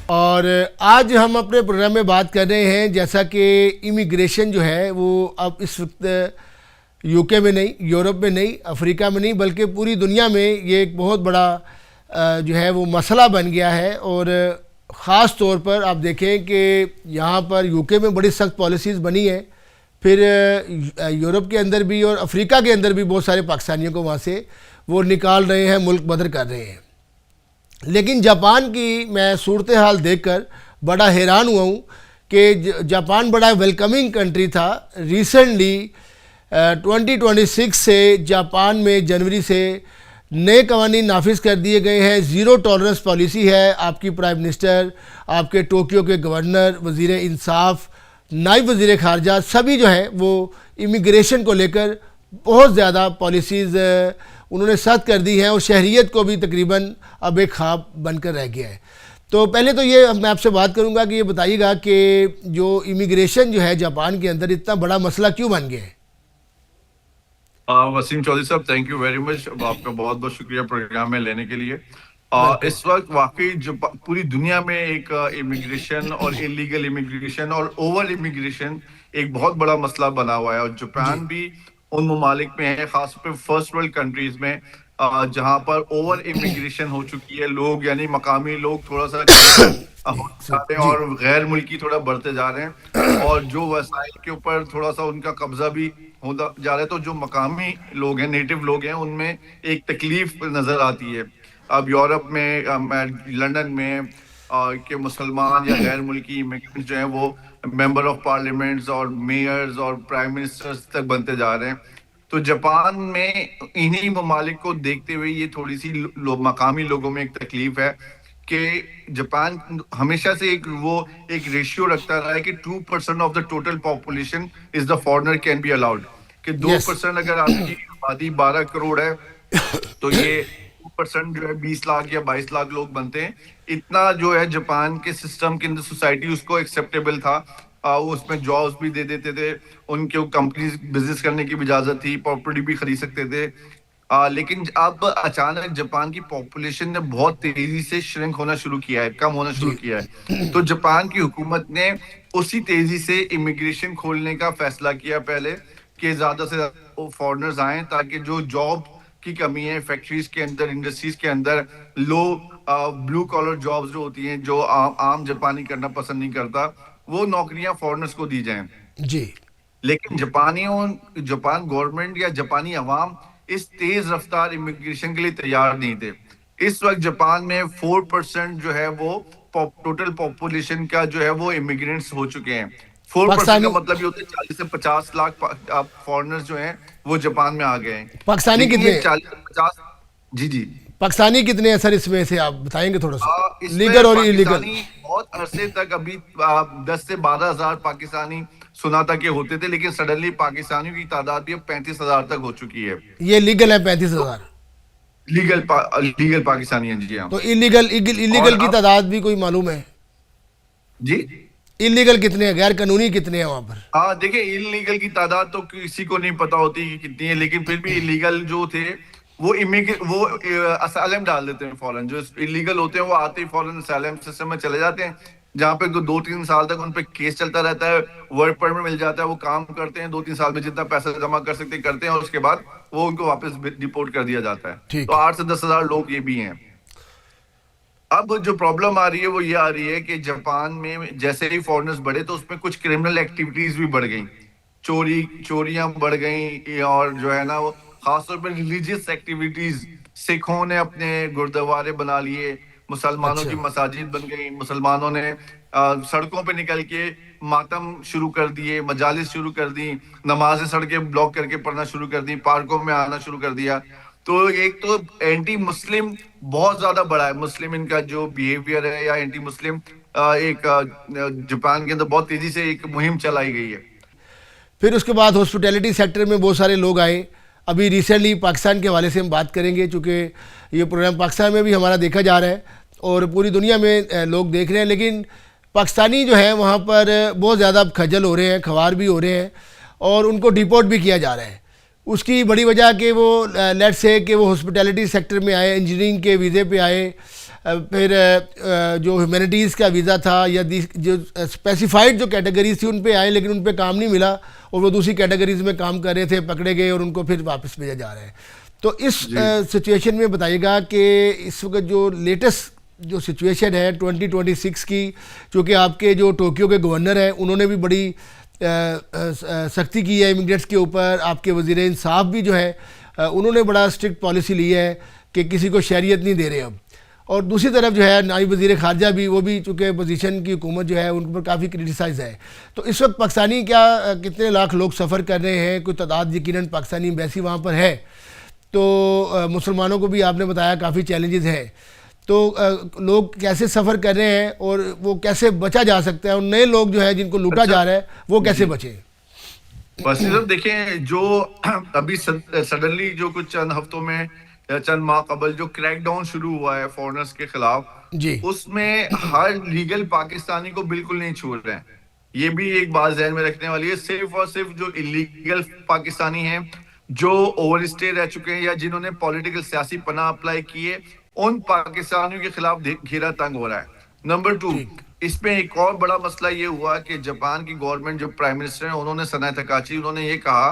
और आज हम अपने प्रोग्राम में बात कर रहे हैं जैसा कि इमिग्रेशन जो है वो अब इस वक्त यूके में नहीं, यूरोप में नहीं, अफ्रीका में नहीं, बल्कि पूरी दुनिया में ये एक बहुत बड़ा जो है वो मसला बन गया है। और ख़ास तौर पर आप देखें कि यहाँ पर यूके में बड़ी सख्त पॉलिसीज़ बनी है, फिर यूरोप के अंदर भी और अफ्रीका के अंदर भी बहुत सारे पाकिस्तानियों को वहाँ से वो निकाल रहे हैं, मुल्क बदर कर रहे हैं। लेकिन जापान की मैं सूरत हाल देखकर बड़ा हैरान हुआ हूँ कि जापान बड़ा वेलकमिंग कंट्री था। रिसेंटली 2026 से जापान में जनवरी से नए कवानीन नाफिज कर दिए गए हैं। ज़ीरो टॉलरेंस पॉलिसी है। आपकी प्राइम मिनिस्टर, आपके टोक्यो के गवर्नर, वज़ीर इंसाफ, नायब वज़ीर ख़ारजा सभी जो है वो इमिग्रेशन को लेकर बहुत ज़्यादा पॉलिसीज़ उन्होंने सख्त कर दी हैं और शहरियत को भी तकरीबन अब एक ख्वाब बनकर रह गया है। तो पहले तो ये मैं आपसे बात करूंगा कि ये बताइएगा कि जो इमिग्रेशन जो है जापान के अंदर इतना बड़ा मसला क्यों बन गया है। वसीम चौधरी साहब, थैंक यू वेरी मच। आपका बहुत बहुत शुक्रिया प्रोग्राम में लेने के लिए। इस वक्त वाकई जो पूरी दुनिया में एक इमिग्रेशन और इलीगल इमिग्रेशन और ओवर इमिग्रेशन एक बहुत बड़ा मसला बना हुआ है, और जापान भी उन ममालिक में है, खासतौर पर फर्स्ट वर्ल्ड कंट्रीज में जहां पर ओवर इमिग्रेशन हो चुकी है। लोग यानी मकामी लोग थोड़ा सा और गैर मुल्की थोड़ा बढ़ते जा रहे हैं, और जो वसाइल के ऊपर थोड़ा सा उनका कब्जा भी होता जा रहा है। तो जो मकामी लोग हैं, नेटिव लोग हैं, उनमें एक तकलीफ नजर आती है। अब यूरोप में, लंदन में के मुसलमान या गैर मुल्की इमिग्रेंट जो हैं वो मेंबर ऑफ पार्लियामेंट्स और मेयर्स और प्राइम मिनिस्टर्स तक बनते जा रहे हैं। तो जापान में इन्हीं ममालिक को देखते हुए ये थोड़ी सी मकामी लोगों में एक तकलीफ है कि जापान हमेशा से एक रेशियो रखता रहा है कि 2% of the total population is the foreigner can be allowed, कि 2% अगर आपकी आबादी 12 करोड़ है तो ये 2% जो है 20 लाख या 22 लाख लोग बनते हैं। इतना जो है जापान के सिस्टम के अंदर सोसाइटी उसको एक्सेप्टेबल था। उसमें जॉब्स भी दे देते थे, उनके कंपनीज बिजनेस करने की भी इजाजत थी, प्रॉपर्टी भी खरीद सकते थे। लेकिन अब अचानक जापान की पॉपुलेशन ने बहुत तेजी से श्रिंक होना शुरू किया है, कम होना शुरू किया है। तो जापान की हुकूमत ने उसी तेजी से इमिग्रेशन खोलने का फैसला किया पहले, कि ज्यादा से ज्यादा फॉरेनर्स आए, ताकि जो जॉब की कमी है फैक्ट्रीज के अंदर, इंडस्ट्रीज के अंदर, लो ब्लू कॉलर जॉब्स जो होती हैं, जो आम जापानी करना पसंद नहीं करता, वो नौकरियां फॉरेनर्स को दी जाएं जी। लेकिन जापान गवर्नमेंट या जापानी अवाम इस तेज रफ्तार इमिग्रेशन के लिए तैयार नहीं थे। इस वक्त जापान में 4% जो है वो टोटल पॉपुलेशन का जो है वो इमिग्रेंट्स हो चुके हैं। 4% का मतलब ये होता है 40 से 50 लाख फॉरेनर्स जो हैं वो जापान में आ गए हैं। पाकिस्तानी कितने? 40 से 50। जी। पाकिस्तानी कितने हैं सर इसमें से आप बताएंगे थोड़ा सा, लीगल और इलीगल? बहुत अरसे तक अभी 10 से 12 हजार पाकिस्तानी सुना था कि होते थे, लेकिन सडनली पाकिस्तानियों की तादाद भी अब 35,000 तक हो चुकी है। ये लीगल है 35,000? लीगल पाकिस्तानी है जी। हाँ। तो इलीगल की तादाद भी कोई मालूम है जी? इलीगल कितने हैं, गैर कानूनी कितने हैं वहां पर? हाँ, देखिए इलीगल की तादाद तो किसी को नहीं पता होती कि कितनी है, लेकिन फिर भी इलीगल जो थे वो असाइलम डाल देते हैं फौरन। जो इलीगल होते हैं वो आते ही फौरन असाइलम सिस्टम में चले जाते हैं, जहाँ पे 2-3 साल तक उन पे केस चलता रहता है, वर्क परमिट मिल जाता है, वो काम करते हैं, 2-3 साल में जितना पैसा जमा कर सकते करते हैं, और उसके बाद वो उनको वापस डिपोर्ट कर दिया जाता है। तो 8 से 10 हजार लोग ये भी हैं। अब जो प्रॉब्लम आ रही है वो ये आ रही है कि जापान में जैसे ही फॉरेनर्स बढ़े तो उसमें कुछ क्रिमिनल एक्टिविटीज भी बढ़ गई, चोरियां बढ़ गई, और जो है ना वो खासतौर पर रिलीजियस एक्टिविटीज, सिखों ने अपने गुरुद्वारे बना लिए, मुसलमानों की मसाजिद बन गई, मुसलमानों ने सड़कों पे निकल के मातम शुरू कर दिए, मजालिस शुरू कर दी, नमाजें सड़कें ब्लॉक करके पढ़ना शुरू कर दी, पार्कों में आना शुरू कर दिया। तो एक तो एंटी मुस्लिम बहुत ज्यादा बड़ा है, मुस्लिम इनका जो बिहेवियर है या एंटी मुस्लिम एक जापान के अंदर बहुत तेजी से एक मुहिम चलाई गई है। फिर उसके बाद हॉस्पिटैलिटी सेक्टर में बहुत सारे लोग आए। अभी रिसेंटली पाकिस्तान के हवाले से हम बात करेंगे, चूँकि ये प्रोग्राम पाकिस्तान में भी हमारा देखा जा रहा है और पूरी दुनिया में लोग देख रहे हैं, लेकिन पाकिस्तानी जो है वहाँ पर बहुत ज़्यादा खजल हो रहे हैं, खवार भी हो रहे हैं और उनको डिपोर्ट भी किया जा रहा है। उसकी बड़ी वजह कि वो लेट्स से कि वो हॉस्पिटैलिटी सेक्टर में आए, इंजीनियरिंग के वीज़े पे आए, फिर जो ह्यूमैनिटीज़ का वीज़ा था या जो स्पेसिफाइड जो कैटेगरीज थी उन पे आए, लेकिन उन पे काम नहीं मिला और वो दूसरी कैटेगरीज में काम कर रहे थे, पकड़े गए और उनको फिर वापस भेजा जा रहा है। तो इस सिचुएशन में बताइएगा कि इस वक्त जो लेटेस्ट जो सिचुएशन है 2026 की, चूँकि आपके जो टोक्यो के गवर्नर हैं उन्होंने भी बड़ी सख्ती की है इमिग्रेट्स के ऊपर, आपके वज़ीर इंसाफ भी जो है उन्होंने बड़ा स्ट्रिक्ट पॉलिसी ली है कि किसी को शहरियत नहीं दे रहे अब। और दूसरी तरफ जो है नायब वज़ीर ख़ारजा भी, वो भी चूँकि पोजीशन की हुकूमत जो है उन पर काफ़ी क्रिटिसाइज़ है। तो इस वक्त पाकिस्तानी क्या कितने लाख लोग सफ़र कर रहे हैं, कोई तादाद यकीनन पाकिस्तानी एम्बेसी वहाँ पर है, तो मुसलमानों को भी आपने बताया काफ़ी चैलेंजेस हैं, तो लोग कैसे सफ़र कर रहे हैं और वो कैसे बचा जा सकता है, और नए लोग जो है जिनको लूटा जा रहा है वो कैसे बचे? बस देखें, जो अभी सडनली जो कुछ चंद हफ्तों में या चंद माह कबल जो क्रैकडाउन शुरू हुआ है फॉरेनर्स के खिलाफ जी, उसमें हर लीगल पाकिस्तानी को बिल्कुल नहीं छोड़ रहे हैं। ये भी एक बात ज़हन में रखने वाली है। सिर्फ और सिर्फ जो इलीगल पाकिस्तानी हैं, जो ओवर स्टे रह चुके हैं या जिन्होंने पॉलिटिकल सियासी पनाह अप्लाई किए, उन पाकिस्तानियों के खिलाफ घेरा तंग हो रहा है। नंबर 2, इसमें एक और बड़ा मसला ये हुआ कि जापान की गवर्नमेंट, जो प्राइम मिनिस्टर है उन्होंने सनाए तकाची, उन्होंने ये कहा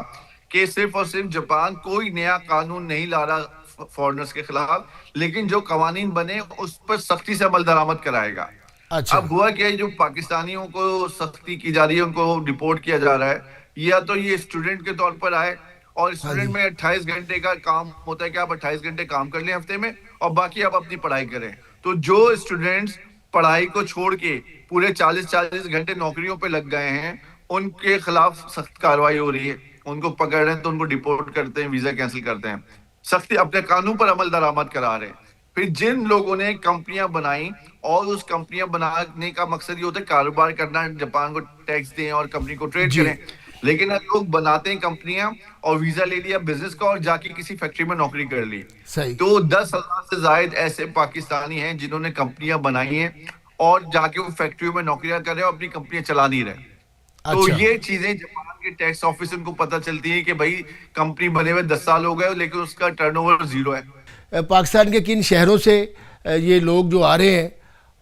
कि सिर्फ और सिर्फ जापान कोई नया कानून नहीं ला रहा फॉरेनर्स के खिलाफ, लेकिन जो कवानीन बने उस पर सख्ती से अमल दरामद कराएगा। अच्छा, अब हुआ क्या है, जो पाकिस्तानियों को सख्ती की जा रही है, उनको डिपोर्ट किया जा रहा है, या तो ये स्टूडेंट के तौर पर आए, और स्टूडेंट में 28 घंटे का काम होता है कि आप 28 घंटे काम कर लें हफ्ते में और बाकी आप अपनी पढ़ाई करें। तो जो स्टूडेंट्स पढ़ाई को छोड़ के पूरे 40-40 घंटे नौकरियों पे लग गए हैं, उनके खिलाफ सख्त कार्रवाई हो रही है। उनको पकड़ रहे हैं तो उनको डिपोर्ट करते हैं, वीजा कैंसिल करते हैं, सख्ती अपने कानून पर अमल दरामद करा रहे हैं। फिर जिन लोगों ने कंपनियां बनाई, और उस कंपनियां बनाने का मकसद ये होता है कारोबार करना, जापान को टैक्स दें और कंपनी को ट्रेड करें, लेकिन अब लोग बनाते हैं कंपनियां और वीजा ले लिया बिजनेस का और जाके किसी फैक्ट्री में नौकरी कर ली। सही। तो 10,000 से जायद ऐसे पाकिस्तानी हैं जिन्होंने कंपनियां बनाई हैं और जाके वो फैक्ट्रियों में नौकरियां कर रहे हैं और अपनी कंपनियां चला नहीं रहे। तो ये चीजें जापान के टैक्स ऑफिस को पता चलती है कि भाई कंपनी बने हुए 10 साल हो गए लेकिन उसका टर्नओवर 0 है। पाकिस्तान के किन शहरों से ये लोग जो आ रहे हैं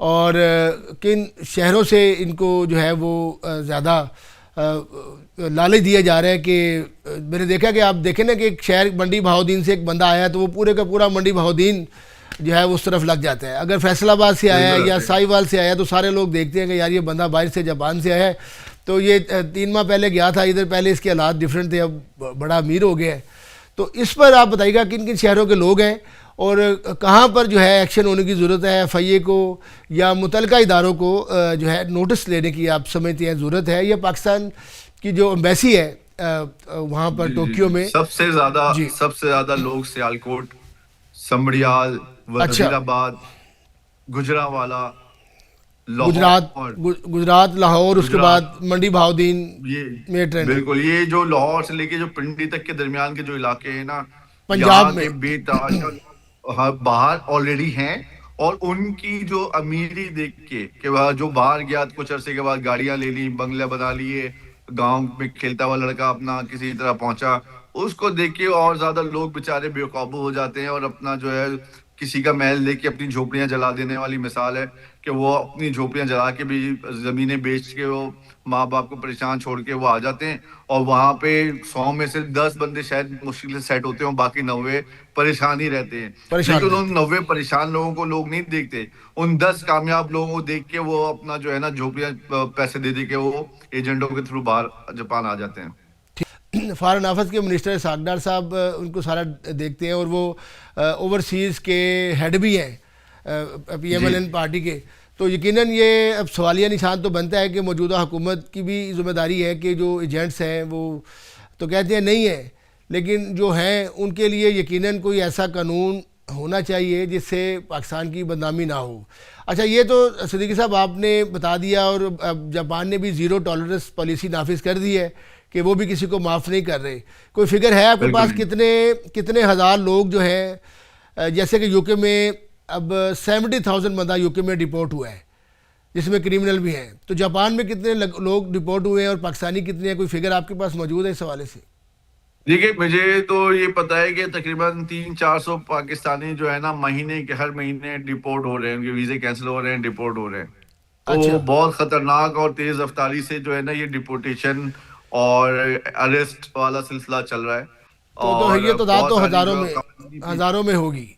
और किन शहरों से इनको जो है वो ज़्यादा लालच दिया जा रहा है? कि मैंने देखा कि आप देखें ना कि एक शहर मंडी बहाउद्दीन से एक बंदा आया तो वो पूरे का पूरा मंडी बहाउद्दीन जो है वो उस तरफ लग जाता है। अगर फैसलाबाद से आया या साहिवाल से आया तो सारे लोग देखते हैं कि यार ये बंदा बाहर से जापान से आया है। तो ये 3 माह पहले गया था इधर, पहले इसके हालात डिफरेंट थे, अब बड़ा अमीर हो गया है। तो इस पर आप बताइएगा किन किन शहरों के लोग हैं और कहाँ पर जो है एक्शन होने की ज़रूरत है, FIA को या मुतलका इदारों को जो है नोटिस लेने की आप समझते हैं ज़रूरत है? या पाकिस्तान की जो एम्बेसी है वहाँ पर टोक्यो में सबसे ज़्यादा लोग सियालकोट, समड़ियाल, वज़ीराबाद, गुजरांवाला, गुजरात, लाहौर, उसके बाद मंडी बहाउद्दीन में ट्रेन। बिल्कुल, ये जो लाहौर से लेके जो पिंडी तक के दरमियान के जो इलाके हैं ना, पंजाब में बेताज बाहर ऑलरेडी हैं, और उनकी जो अमीरी देख के कि वह जो बाहर गया कुछ अरसे के बाद गाड़ियां ले ली, बंगले बना लिए, गांव में खेलता हुआ लड़का अपना किसी तरह पहुंचा, उसको देख के और ज्यादा लोग बेचारे बेकाबू हो जाते हैं और अपना जो है किसी का महल लेके अपनी झोपड़ियां जला देने वाली मिसाल है कि वो अपनी झोपड़ियां जला के भी जमीनें बेच के वो माँ बाप को परेशान छोड़ के वो आ जाते हैं, और वहां पे 100 में से 10 बंदे शायद मुश्किल से सेट होते हैं, बाकी 90 परेशान ही रहते हैं। लेकिन उन 90 परेशान लोगों को लोग नहीं देखते, उन 10 कामयाब लोगों को देख के वो अपना जो है ना झोपड़ियां पैसे दे दे के वो एजेंटों के थ्रू बाहर जापान आ जाते हैं। फॉरेन अफेयर्स के मिनिस्टर सागदार साहब उनको सारा देखते हैं और वो ओवरसीज़ के हेड भी हैं PMLN पार्टी के। तो यकीनन ये अब सवालिया निशान तो बनता है कि मौजूदा हुकूमत की भी जिम्मेदारी है कि जो एजेंट्स हैं वो तो कहते हैं नहीं है, लेकिन जो हैं उनके लिए यकीनन कोई ऐसा कानून होना चाहिए जिससे पाकिस्तान की बदनामी ना हो। अच्छा, ये तो सिद्दीकी साहब आपने बता दिया, और अब जापान ने भी ज़ीरो टॉलरेंस पॉलिसी नाफिज कर दी है कि वो भी किसी को माफ़ नहीं कर रहे। कोई फिगर है आपके पास कितने हज़ार लोग जो हैं, जैसे कि यूके में अब 70,000 बंदा यूके में डिपोर्ट हुआ है जिसमें क्रिमिनल भी हैं, तो जापान में कितने लोग डिपोर्ट हुए हैं और पाकिस्तानी कितने हैं? कोई फिगर आपके पास मौजूद है इस हवाले से? देखिए, मुझे तो ये पता है कि तकरीबन 300-400 पाकिस्तानी जो है ना, महीने के हर महीने डिपोर्ट हो रहे हैं, उनके वीजे कैंसिल हो रहे हैं, डिपोर्ट हो रहे हैं। तो अच्छा। बहुत खतरनाक और तेज रफ्तारी से जो है ना, ये डिपोर्टेशन और अरेस्ट वाला सिलसिला चल रहा है। तो ये और तो दांत बहुत तो सारी जो कानूनी हज़ारों में होगी।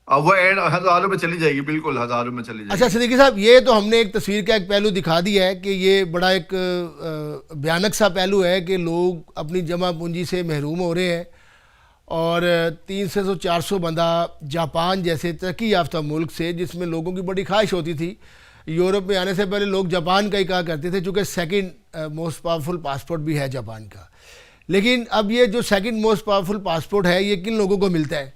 वो एंड हजारों में चली जाएगी, बिल्कुल हजारों में चली अच्छा जाएगी। सिद्दीकी साहब, ये तो हमने एक तस्वीर का एक पहलू दिखा दिया है कि ये बड़ा एक भयानक सा पहलू है कि लोग अपनी जमा पूंजी से महरूम हो रहे हैं। और 300 से 400 बंदा जापान जैसे तरक्की याफ्ता मुल्क से, जिसमें लोगों की बड़ी ख्वाहिश होती थी यूरोप में आने से पहले, लोग जापान का ही कहा करते थे, चूँकि सेकंड मोस्ट पावरफुल पासपोर्ट भी है जापान का। लेकिन अब ये जो सेकंड मोस्ट पावरफुल पासपोर्ट है, ये किन लोगों को मिलता है?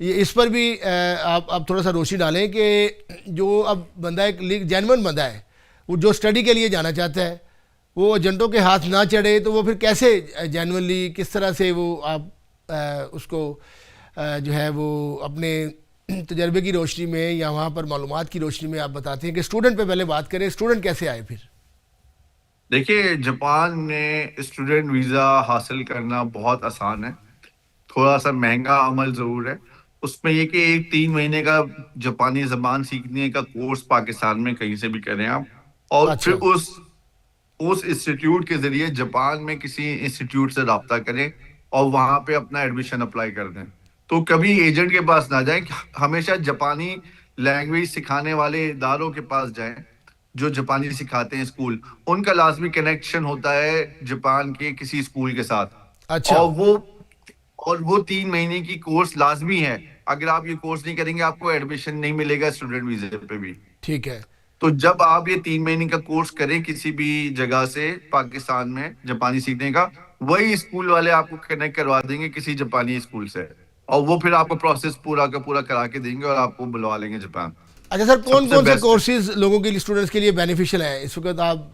ये इस पर भी आप थोड़ा सा रोशनी डालें कि जो अब बंदा एक जेन्युइन बंदा है, वो जो स्टडी के लिए जाना चाहता है, वो एजेंटों के हाथ ना चढ़े, तो वो फिर कैसे जेन्युइनली, किस तरह से वो आप उसको जो है वो अपने तजर्बे की रोशनी में या वहाँ पर मालूमात की रोशनी में आप बताते हैं कि स्टूडेंट पे पहले बात करें, स्टूडेंट कैसे आए फिर? देखिए, जापान में स्टूडेंट वीजा हासिल करना बहुत आसान है। थोड़ा सा महंगा अमल जरूर है। उसमें ये कि एक 3 महीने का जापानी जबान सीखने का कोर्स पाकिस्तान में कहीं से भी करें आप, और फिर अच्छा। उस इंस्टीट्यूट के जरिए जापान में किसी इंस्टीट्यूट से राब्ता करें और वहां पे अपना एडमिशन अप्लाई कर दें। तो कभी एजेंट के पास ना जाएं, हमेशा जापानी लैंग्वेज सिखाने वाले इदारों के पास जाएं, जो जापानी सिखाते हैं स्कूल। उनका लाजमी कनेक्शन होता है जापान के किसी स्कूल के साथ। अच्छा। और वो 3 महीने की कोर्स लाजमी है। अगर आप ये कोर्स नहीं करेंगे, आपको एडमिशन नहीं मिलेगा स्टूडेंट वीजे पे भी। ठीक है। तो जब आप ये 3 महीने का कोर्स करें किसी भी जगह से पाकिस्तान में जापानी सीखने का, वही स्कूल वाले आपको कनेक्ट करवा देंगे किसी जापानी स्कूल से, और वो फिर आपको प्रोसेस पूरा का पूरा करा के देंगे और आपको बुलवा लेंगे जापान। अच्छा सर, कौन सबसे कौन से बेस्ट है। कोर्सेज लोगों के लिए, स्टूडेंट्स के लिए बेनिफिशियल हैं इस वक्त? आप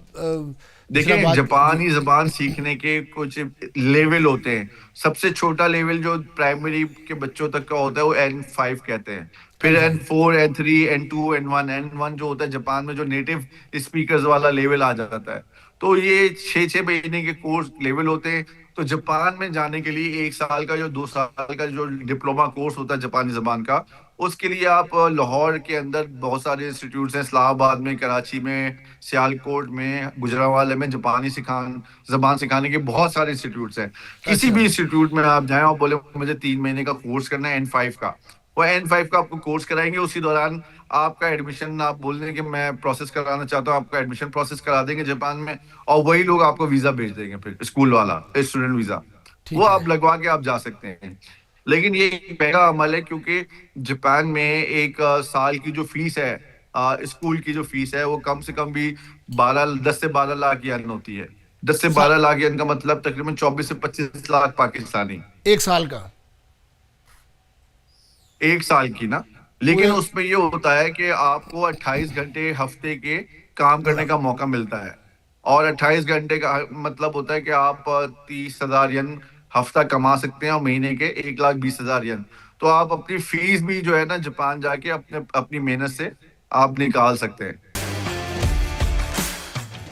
जिस तरह देखिए, बात जी। जापानी जबान सीखने के कुछ लेवल होते हैं। सबसे छोटा लेवल जो प्राइमरी के बच्चों तक का होता है, वो N5 कहते हैं। फिर N5। N4, N3, N2, N1 जो होता है जापान में, जो नेटिव स्पीकर्स वाला लेवल आ जाता है। तो ये 6-6 महीने के कोर्स लेवल होते हैं। तो जापान में जाने के लिए 1 साल का, जो 2 साल का जो डिप्लोमा कोर्स होता है जापानी जबान का, उसके लिए आप लाहौर के अंदर बहुत सारे इंस्टीट्यूट्स हैं, इस्लामाबाद में, कराची में, सियालकोट में, गुजरांवाले में, जापानी जबान सिखाने के बहुत सारे इंस्टीट्यूट्स हैं। किसी अच्छा। भी इंस्टीट्यूट में आप जाएं और बोले मुझे 3 महीने का कोर्स करना है N5 का, वो N5 का आपको कोर्स कराएंगे। उसी दौरान आपका एडमिशन, आप बोल दें कि मैं प्रोसेस कराना चाहता हूँ, आपका एडमिशन प्रोसेस करा देंगे जापान में। और वही लोग आपको वीजा भेज देंगे, फिर स्कूल वाला स्टूडेंट वीजा, वो ठीक आप है। लगवा के आप जा सकते हैं। लेकिन ये एक महंगा अमल है, क्योंकि जापान में एक साल की जो फीस है, स्कूल की जो फीस है, वो कम से कम भी 10 से 12 लाख येन होती है। 10 से 12 लाख येन का मतलब तकरीबन 24 से 25 लाख पाकिस्तानी। 1 साल का? 1 साल की ना। पूरे? लेकिन उसमें ये होता है कि आपको 28 घंटे हफ्ते के काम करने बड़ा। का मौका मिलता है। और 28 घंटे का मतलब होता है कि आप 30,000 येन हफ्ता कमा सकते हैं, और महीने के 1,20,000 येन। तो आप अपनी फीस भी जो है ना, जापान जाके अपने अपनी मेहनत से आप निकाल सकते हैं।